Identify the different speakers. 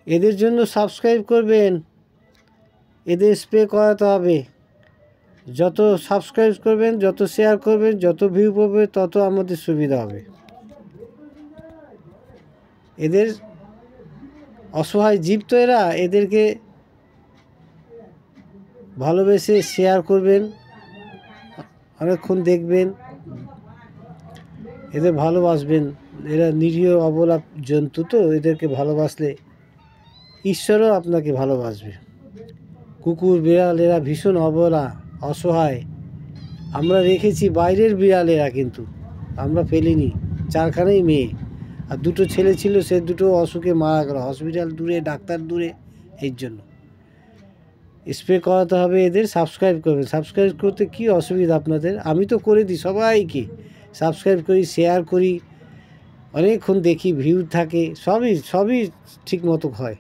Speaker 1: এদের জন্য সাবস্ক্রাইব করবেন, এদের স্প্রে করাতে হবে। যত সাবস্ক্রাইব করবেন, যত শেয়ার করবেন, যত ভিউ পাবে, তত আমাদের সুবিধা হবে। এদের অসহায় জীব তো এরা, এদেরকে ভালোবেসে শেয়ার করবেন, অনেকক্ষণ দেখবেন, এদের ভালোবাসবেন। এরা নিরীহ অবলা জন্তু তো, এদেরকে ভালোবাসলে ঈশ্বরও আপনাকে ভালোবাসবে। কুকুর বিড়াল এরা ভীষণ অবলা, অসহায়। আমরা রেখেছি বাইরের বিড়াল এরা, কিন্তু আমরা ফেলিনি। 4খানাই মেয়ে, আর 2টো ছেলে ছিল, সে 2টো অসুখে মারা গেল। হসপিটাল দূরে, ডাক্তার দূরে, এর জন্য স্প্রে করাতে হবে এদের। সাবস্ক্রাইব করবেন। সাবস্ক্রাইব করতে কি অসুবিধা আপনাদের? আমি তো করে দিই, সবাইকে সাবস্ক্রাইব করি, শেয়ার করি, অনেকক্ষণ দেখি, ভিউ থাকে, সবই ঠিক মতো হয়।